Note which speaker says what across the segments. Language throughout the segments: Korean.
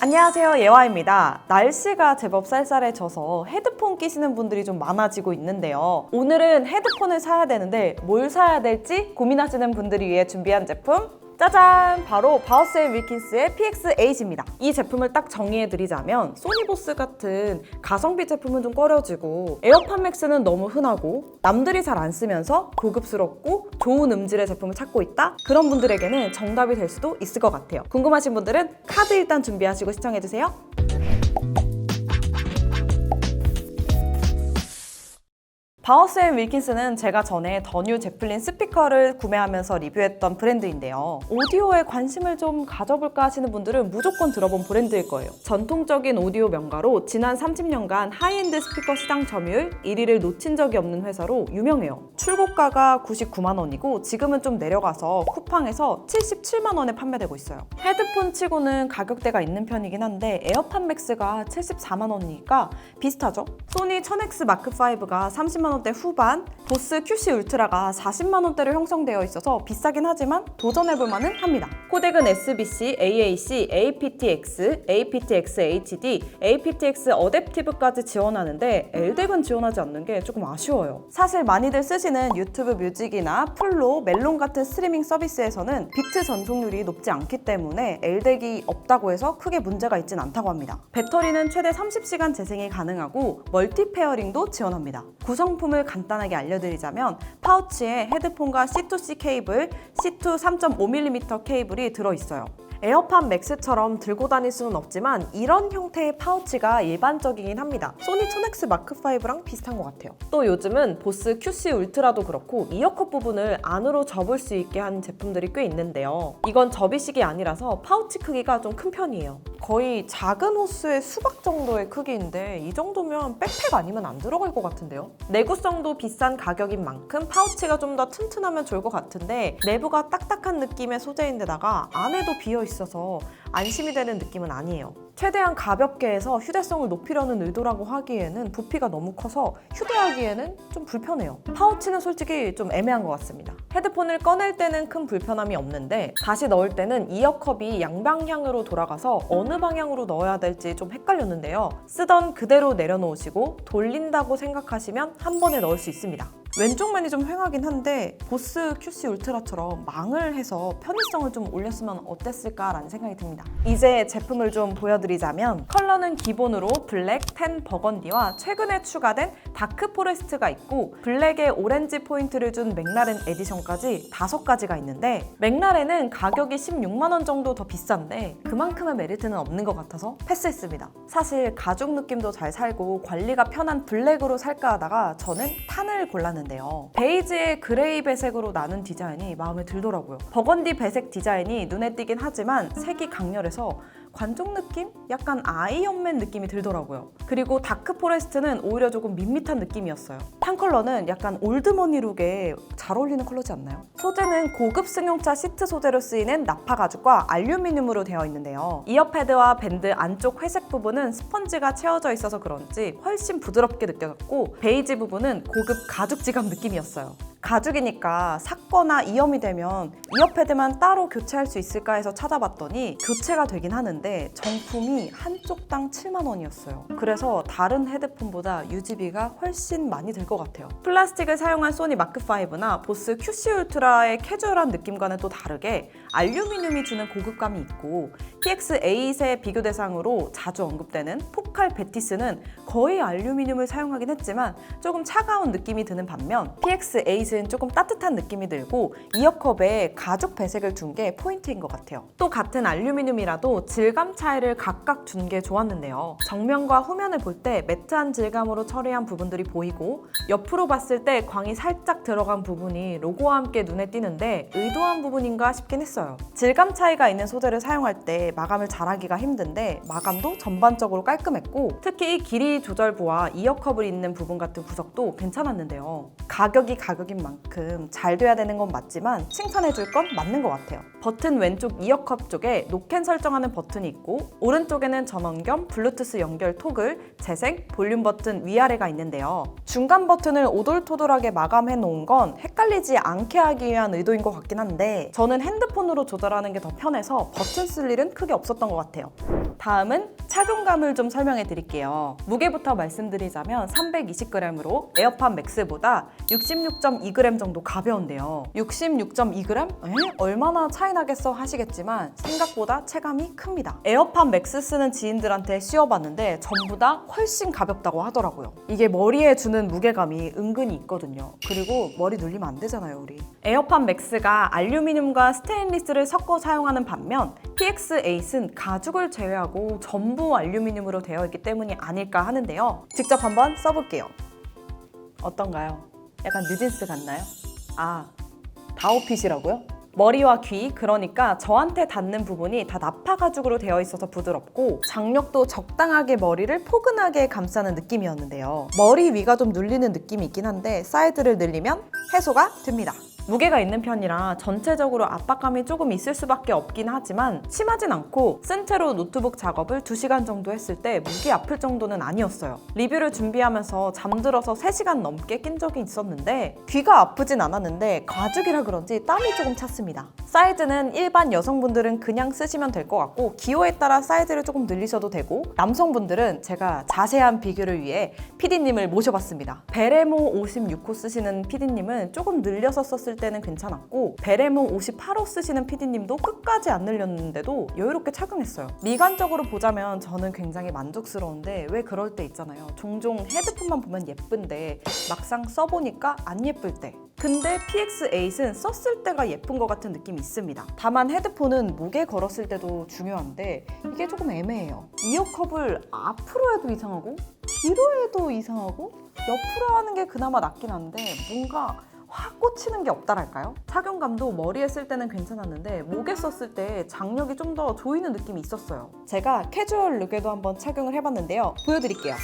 Speaker 1: 안녕하세요, 예화입니다. 날씨가 제법 쌀쌀해져서 헤드폰 끼시는 분들이 좀 많아지고 있는데요. 오늘은 헤드폰을 사야 되는데 뭘 사야 될지 고민하시는 분들을 위해 준비한 제품, 짜잔! 바로 바우스 앤 윌킨스의 PX8입니다. 이 제품을 딱 정의해드리자면 소니보스 같은 가성비 제품은 좀 꺼려지고 에어팟 맥스는 너무 흔하고 남들이 잘 안 쓰면서 고급스럽고 좋은 음질의 제품을 찾고 있다? 그런 분들에게는 정답이 될 수도 있을 것 같아요. 궁금하신 분들은 카드 일단 준비하시고 시청해주세요. 바우스 앤 윌킨스는 제가 전에 더 뉴 제플린 스피커를 구매하면서 리뷰했던 브랜드인데요. 오디오에 관심을 좀 가져볼까 하시는 분들은 무조건 들어본 브랜드일 거예요. 전통적인 오디오 명가로 지난 30년간 하이엔드 스피커 시장 점유율 1위를 놓친 적이 없는 회사로 유명해요. 출고가가 99만 원이고 지금은 좀 내려가서 쿠팡에서 77만 원에 판매되고 있어요. 헤드폰 치고는 가격대가 있는 편이긴 한데 에어팟 맥스가 74만 원이니까 비슷하죠? 소니 1000X 마크5가 30만 원대 후반, 보스 QC 울트라가 40만 원대로 형성되어 있어서 비싸긴 하지만 도전해볼 만은 합니다. 코덱은 SBC, AAC, aptX, aptX HD, aptX 어댑티브까지 지원하는데 LDAC은 지원하지 않는 게 조금 아쉬워요. 사실 많이들 쓰시는 유튜브 뮤직이나 플로, 멜론 같은 스트리밍 서비스에서는 비트 전송률이 높지 않기 때문에 LDAC이 없다고 해서 크게 문제가 있진 않다고 합니다. 배터리는 최대 30시간 재생이 가능하고 멀티 페어링도 지원합니다. 구성품을 간단하게 알려드리자면 파우치에 헤드폰과 C2C 케이블, C2 3.5mm 케이블이 들어있어요. 에어팟 맥스처럼 들고 다닐 수는 없지만 이런 형태의 파우치가 일반적이긴 합니다. 소니 1000X 마크5랑 비슷한 것 같아요. 또 요즘은 보스 QC 울트라도 그렇고 이어컵 부분을 안으로 접을 수 있게 한 제품들이 꽤 있는데요. 이건 접이식이 아니라서 파우치 크기가 좀 큰 편이에요. 거의 작은 호스의 수박 정도의 크기인데 이 정도면 백팩 아니면 안 들어갈 것 같은데요? 내구성도 비싼 가격인 만큼 파우치가 좀 더 튼튼하면 좋을 것 같은데 내부가 딱딱한 느낌의 소재인데다가 안에도 비어있어서 안심이 되는 느낌은 아니에요. 최대한 가볍게 해서 휴대성을 높이려는 의도라고 하기에는 부피가 너무 커서 휴대하기에는 좀 불편해요. 파우치는 솔직히 좀 애매한 것 같습니다. 헤드폰을 꺼낼 때는 큰 불편함이 없는데 다시 넣을 때는 이어컵이 양방향으로 돌아가서 어느 방향으로 넣어야 될지 좀 헷갈렸는데요. 쓰던 그대로 내려놓으시고 돌린다고 생각하시면 한 번에 넣을 수 있습니다. 왼쪽 면이 좀 휑하긴 한데 보스 QC 울트라처럼 망을 해서 편의성을 좀 올렸으면 어땠을까라는 생각이 듭니다. 이제 제품을 좀 보여드리자면 컬러는 기본으로 블랙, 텐, 버건디와 최근에 추가된 다크 포레스트가 있고 블랙에 오렌지 포인트를 준 맥라렌 에디션까지 5가지가 있는데 맥라렌은 가격이 16만 원 정도 더 비싼데 그만큼의 메리트는 없는 것 같아서 패스했습니다. 사실 가죽 느낌도 잘 살고 관리가 편한 블랙으로 살까 하다가 저는 탄을 골랐는데 베이지에 그레이 배색으로 나눈 디자인이 마음에 들더라고요. 버건디 배색 디자인이 눈에 띄긴 하지만 색이 강렬해서 관종 느낌? 약간 아이언맨 느낌이 들더라고요. 그리고 다크 포레스트는 오히려 조금 밋밋한 느낌이었어요. 탄 컬러는 약간 올드머니 룩에 잘 어울리는 컬러지 않나요? 소재는 고급 승용차 시트 소재로 쓰이는 나파 가죽과 알루미늄으로 되어 있는데요. 이어패드와 밴드 안쪽 회색 부분은 스펀지가 채워져 있어서 그런지 훨씬 부드럽게 느껴졌고 베이지 부분은 고급 가죽 지갑 느낌이었어요. 가죽이니까 샀거나 이염이 되면 이어패드만 따로 교체할 수 있을까 해서 찾아봤더니 교체가 되긴 하는데 정품이 한쪽당 7만 원이었어요. 그래서 다른 헤드폰보다 유지비가 훨씬 많이 들 것 같아요. 플라스틱을 사용한 소니 마크5나 보스 QC 울트라의 캐주얼한 느낌과는 또 다르게 알루미늄이 주는 고급감이 있고 PX8의 비교 대상으로 자주 언급되는 포칼 베티스는 거의 알루미늄을 사용하긴 했지만 조금 차가운 느낌이 드는 반면 PX8은 조금 따뜻한 느낌이 들고 이어컵에 가죽 배색을 둔 게 포인트인 것 같아요. 또 같은 알루미늄이라도 질감 차이를 각각 준 게 좋았는데요. 정면과 후면을 볼 때 매트한 질감으로 처리한 부분들이 보이고 옆으로 봤을 때 광이 살짝 들어간 부분이 로고와 함께 눈에 띄는데 의도한 부분인가 싶긴 했어요. 질감 차이가 있는 소재를 사용할 때 마감을 잘하기가 힘든데 마감도 전반적으로 깔끔했고 특히 길이 조절부와 이어컵을 잇는 부분 같은 구석도 괜찮았는데요. 가격이 가격인 만큼 잘 돼야 되는 건 맞지만 칭찬해줄 건 맞는 것 같아요. 버튼 왼쪽 이어컵 쪽에 노캔 설정하는 버튼이 있고 오른쪽에는 전원 겸 블루투스 연결 토글, 재생, 볼륨 버튼 위아래가 있는데요. 중간 버튼을 오돌토돌하게 마감해 놓은 건 헷갈리지 않게 하기 위한 의도인 것 같긴 한데 저는 핸드폰으로 조절하는 게 더 편해서 버튼 쓸 일은 크게 없었던 것 같아요. 다음은 착용감을 좀 설명해 드릴게요. 무게부터 말씀드리자면 320g으로 에어팟 맥스보다 66.2g 정도 가벼운데요. 66.2g? 얼마나 차이 나겠어 하시겠지만 생각보다 체감이 큽니다. 에어팟 맥스 쓰는 지인들한테 씌워봤는데 전부 다 훨씬 가볍다고 하더라고요. 이게 머리에 주는 무게감이 은근히 있거든요. 그리고 머리 눌리면 안 되잖아요, 우리. 에어팟 맥스가 알루미늄과 스테인리스를 섞어 사용하는 반면 PX8은 가죽을 제외하고 전부 알루미늄으로 되어 있기 때문이 아닐까 하는데요. 직접 한번 써볼게요. 어떤가요? 약간 뉴진스 같나요? 아, 다오핏이라고요? 머리와 귀, 그러니까 저한테 닿는 부분이 다 나파 가죽으로 되어 있어서 부드럽고 장력도 적당하게 머리를 포근하게 감싸는 느낌이었는데요. 머리 위가 좀 눌리는 느낌이 있긴 한데 사이드를 늘리면 해소가 됩니다. 무게가 있는 편이라 전체적으로 압박감이 조금 있을 수밖에 없긴 하지만 심하진 않고 쓴 채로 노트북 작업을 2시간 정도 했을 때 목이 아플 정도는 아니었어요. 리뷰를 준비하면서 잠들어서 3시간 넘게 낀 적이 있었는데 귀가 아프진 않았는데 가죽이라 그런지 땀이 조금 찼습니다. 사이즈는 일반 여성분들은 그냥 쓰시면 될 것 같고 기호에 따라 사이즈를 조금 늘리셔도 되고 남성분들은 제가 자세한 비교를 위해 PD님을 모셔봤습니다. 베레모 56호 쓰시는 PD님은 조금 늘려서 썼을 때는 괜찮았고 베레모 58호 쓰시는 PD님도 끝까지 안 늘렸는데도 여유롭게 착용했어요. 미관적으로 보자면 저는 굉장히 만족스러운데 왜 그럴 때 있잖아요. 종종 헤드폰만 보면 예쁜데 막상 써보니까 안 예쁠 때. 근데 PX8은 썼을 때가 예쁜 것 같은 느낌이 있습니다. 다만 헤드폰은 목에 걸었을 때도 중요한데 이게 조금 애매해요. 이어컵을 앞으로 해도 이상하고 뒤로 해도 이상하고 옆으로 하는 게 그나마 낫긴 한데 뭔가 확 꽂히는 게 없다랄까요? 착용감도 머리에 쓸 때는 괜찮았는데 목에 썼을 때 장력이 좀 더 조이는 느낌이 있었어요. 제가 캐주얼 룩에도 한번 착용을 해봤는데요. 보여드릴게요.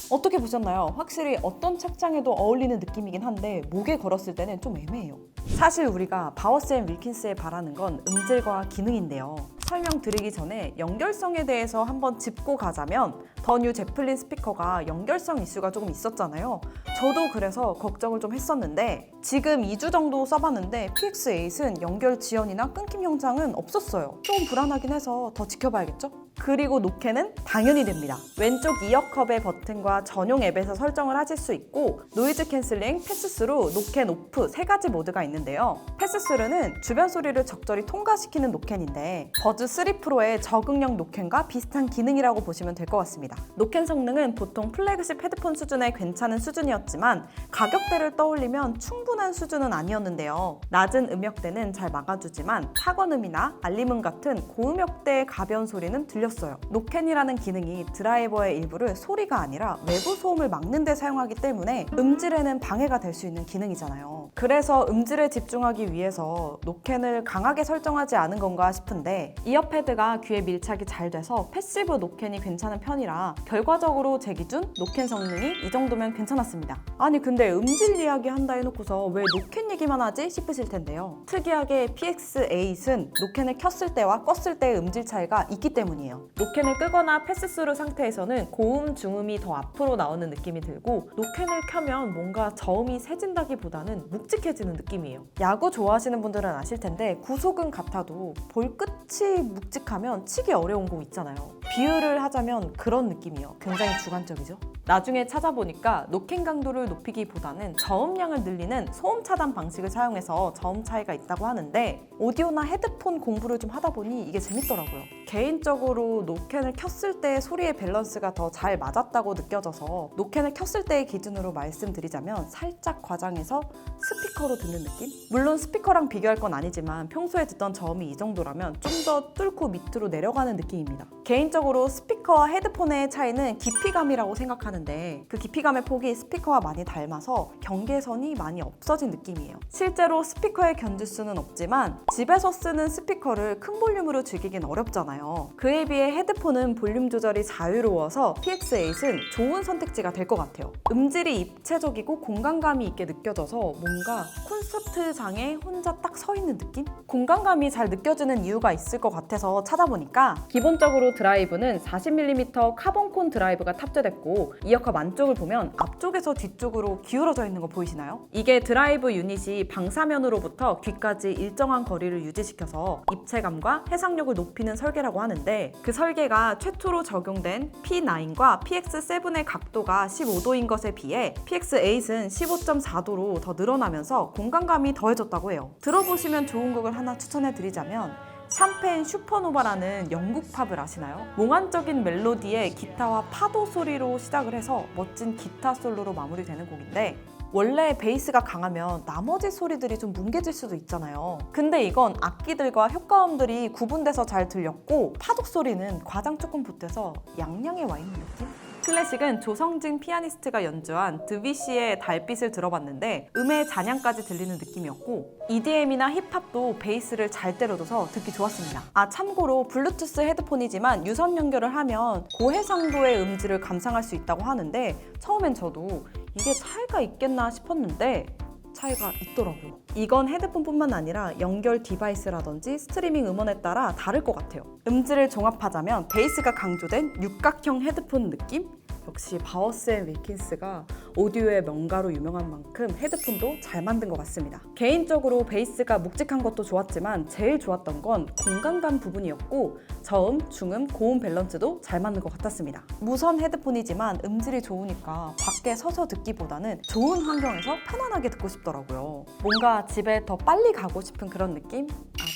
Speaker 1: 어떻게 보셨나요? 확실히 어떤 착장에도 어울리는 느낌이긴 한데 목에 걸었을 때는 좀 애매해요. 사실 우리가 바워스 앤 윌킨스에 바라는 건 음질과 기능인데요. 설명드리기 전에 연결성에 대해서 한번 짚고 가자면 더 뉴 제플린 스피커가 연결성 이슈가 조금 있었잖아요. 저도 그래서 걱정을 좀 했었는데 지금 2주 정도 써봤는데 PX8은 연결 지연이나 끊김 현상은 없었어요. 좀 불안하긴 해서 더 지켜봐야겠죠? 그리고 노캔은 당연히 됩니다. 왼쪽 이어컵의 버튼과 전용 앱에서 설정을 하실 수 있고 노이즈 캔슬링, 패스스루, 노캔 오프 3가지 모드가 있는데요. 패스스루는 주변 소리를 적절히 통과시키는 노캔인데 버즈 3 프로의 적응형 노캔과 비슷한 기능이라고 보시면 될 것 같습니다. 노캔 성능은 보통 플래그십 헤드폰 수준의 괜찮은 수준이었지만 가격대를 떠올리면 충분한 수준은 아니었는데요. 낮은 음역대는 잘 막아주지만 타건음이나 알림음 같은 고음역대의 가벼운 소리는 들렸어요. 노캔이라는 기능이 드라이버의 일부를 소리가 아니라 외부 소음을 막는 데 사용하기 때문에 음질에는 방해가 될 수 있는 기능이잖아요. 그래서 음질에 집중하기 위해서 노캔을 강하게 설정하지 않은 건가 싶은데 이어패드가 귀에 밀착이 잘 돼서 패시브 노캔이 괜찮은 편이라 결과적으로 제 기준 노캔 성능이 이 정도면 괜찮았습니다. 아니 근데 음질 이야기 한다 해놓고서 왜 노캔 얘기만 하지 싶으실 텐데요. 특이하게 PX8은 노캔을 켰을 때와 껐을 때의 음질 차이가 있기 때문이에요. 노캔을 끄거나 패스스루 상태에서는 고음, 중음이 더 앞으로 나오는 느낌이 들고 노캔을 켜면 뭔가 저음이 세진다기보다는 묵직해지는 느낌이에요. 야구 좋아하시는 분들은 아실 텐데 구속은 같아도 볼 끝이 묵직하면 치기 어려운 공 있잖아요. 비유를 하자면 그런 느낌이에요. 굉장히 주관적이죠? 나중에 찾아보니까 노캔 강도를 높이기보다는 저음량을 늘리는 소음 차단 방식을 사용해서 저음 차이가 있다고 하는데 오디오나 헤드폰 공부를 좀 하다 보니 이게 재밌더라고요. 개인적으로 노캔을 켰을 때의 소리의 밸런스가 더 잘 맞았다고 느껴져서 노캔을 켰을 때의 기준으로 말씀드리자면 살짝 과장해서 스피커로 듣는 느낌? 물론 스피커랑 비교할 건 아니지만 평소에 듣던 저음이 이 정도라면 좀 더 뚫고 밑으로 내려가는 느낌입니다. 개인적으로 스피커와 헤드폰의 차이는 깊이감이라고 생각하는데 그 깊이감의 폭이 스피커와 많이 닮아서 경계선이 많이 없어진 느낌이에요. 실제로 스피커에 견줄 수는 없지만 집에서 쓰는 스피커를 큰 볼륨으로 즐기긴 어렵잖아요. 그에 비해 헤드폰은 볼륨 조절이 자유로워서 PX8은 좋은 선택지가 될 것 같아요. 음질이 입체적이고 공간감이 있게 느껴져서 뭔가 뭔가 콘서트장에 혼자 딱 서 있는 느낌? 공간감이 잘 느껴지는 이유가 있을 것 같아서 찾아보니까 기본적으로 드라이브는 40mm 카본콘 드라이브가 탑재됐고 이어컵 안쪽을 보면 앞쪽에서 뒤쪽으로 기울어져 있는 거 보이시나요? 이게 드라이브 유닛이 방사면으로부터 귀까지 일정한 거리를 유지시켜서 입체감과 해상력을 높이는 설계라고 하는데 그 설계가 최초로 적용된 P9과 PX7의 각도가 15도인 것에 비해 PX8은 15.4도로 더 늘어나면서 공간감이 더해졌다고 해요. 들어보시면 좋은 곡을 하나 추천해드리자면 샴페인 슈퍼노바라는 영국 팝을 아시나요? 몽환적인 멜로디에 기타와 파도 소리로 시작을 해서 멋진 기타 솔로로 마무리되는 곡인데 원래 베이스가 강하면 나머지 소리들이 좀 뭉개질 수도 있잖아요. 근데 이건 악기들과 효과음들이 구분돼서 잘 들렸고 파도 소리는 과장 조금 보태서 양양에 와 있는 느낌? 클래식은 조성진 피아니스트가 연주한 드뷔시의 달빛을 들어봤는데 음의 잔향까지 들리는 느낌이었고 EDM이나 힙합도 베이스를 잘 때려줘서 듣기 좋았습니다. 참고로 블루투스 헤드폰이지만 유선 연결을 하면 고해상도의 음질을 감상할 수 있다고 하는데 처음엔 저도 이게 차이가 있겠나 싶었는데 차이가 있더라고요. 이건 헤드폰뿐만 아니라 연결 디바이스라든지 스트리밍 음원에 따라 다를 것 같아요. 음질을 종합하자면 베이스가 강조된 육각형 헤드폰 느낌? 역시 바워스 앤 윌킨스가 오디오의 명가로 유명한 만큼 헤드폰도 잘 만든 것 같습니다. 개인적으로 베이스가 묵직한 것도 좋았지만 제일 좋았던 건 공간감 부분이었고 저음, 중음, 고음 밸런스도 잘 맞는 것 같았습니다. 무선 헤드폰이지만 음질이 좋으니까 밖에 서서 듣기보다는 좋은 환경에서 편안하게 듣고 싶더라고요. 뭔가 집에 더 빨리 가고 싶은 그런 느낌?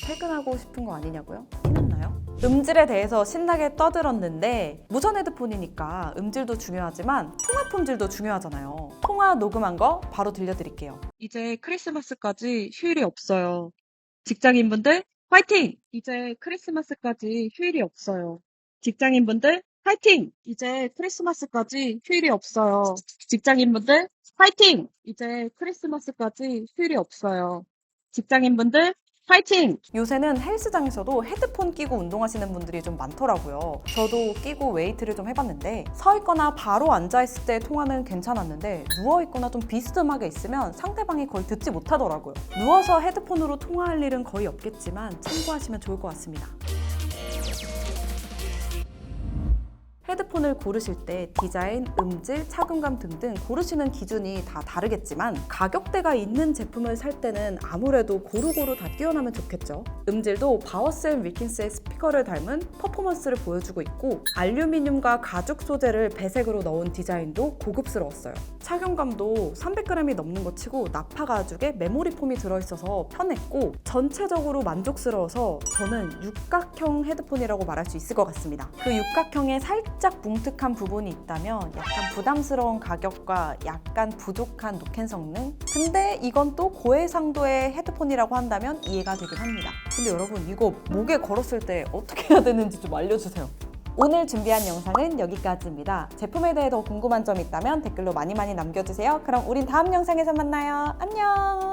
Speaker 1: 퇴근하고 싶은 거 아니냐고요? 티났나요? 음질에 대해서 신나게 떠들었는데 무선 헤드폰이니까 음질도 중요하지만 통화 품질도 중요하잖아요. 통화 녹음한 거 바로 들려드릴게요. 이제 크리스마스까지 휴일이 없어요. 직장인분들 화이팅! 이제 크리스마스까지 휴일이 없어요. 직장인분들 화이팅! 이제 크리스마스까지 휴일이 없어요. 직장인분들 화이팅! 이제 크리스마스까지 휴일이 없어요. 직장인분들 파이팅! 요새는 헬스장에서도 헤드폰 끼고 운동하시는 분들이 좀 많더라고요. 저도 끼고 웨이트를 좀 해봤는데 서 있거나 바로 앉아있을 때 통화는 괜찮았는데 누워있거나 좀 비스듬하게 있으면 상대방이 거의 듣지 못하더라고요. 누워서 헤드폰으로 통화할 일은 거의 없겠지만 참고하시면 좋을 것 같습니다. 헤드폰을 고르실 때 디자인, 음질, 착용감 등등 고르시는 기준이 다 다르겠지만 가격대가 있는 제품을 살 때는 아무래도 고루고루 다 뛰어나면 좋겠죠. 음질도 바워스 앤 윌킨스의 스피커를 닮은 퍼포먼스를 보여주고 있고 알루미늄과 가죽 소재를 배색으로 넣은 디자인도 고급스러웠어요. 착용감도 300g이 넘는 것 치고 나파 가죽에 메모리 폼이 들어있어서 편했고 전체적으로 만족스러워서 저는 육각형 헤드폰이라고 말할 수 있을 것 같습니다. 그 육각형에 살짝 뭉툭한 부분이 있다면 약간 부담스러운 가격과 약간 부족한 노캔 성능? 근데 이건 또 고해상도의 헤드폰이라고 한다면 이해가 되긴 합니다. 근데 여러분 이거 목에 걸었을 때 어떻게 해야 되는지 좀 알려주세요. 오늘 준비한 영상은 여기까지입니다. 제품에 대해 더 궁금한 점 있다면 댓글로 많이 남겨주세요. 그럼 우린 다음 영상에서 만나요. 안녕!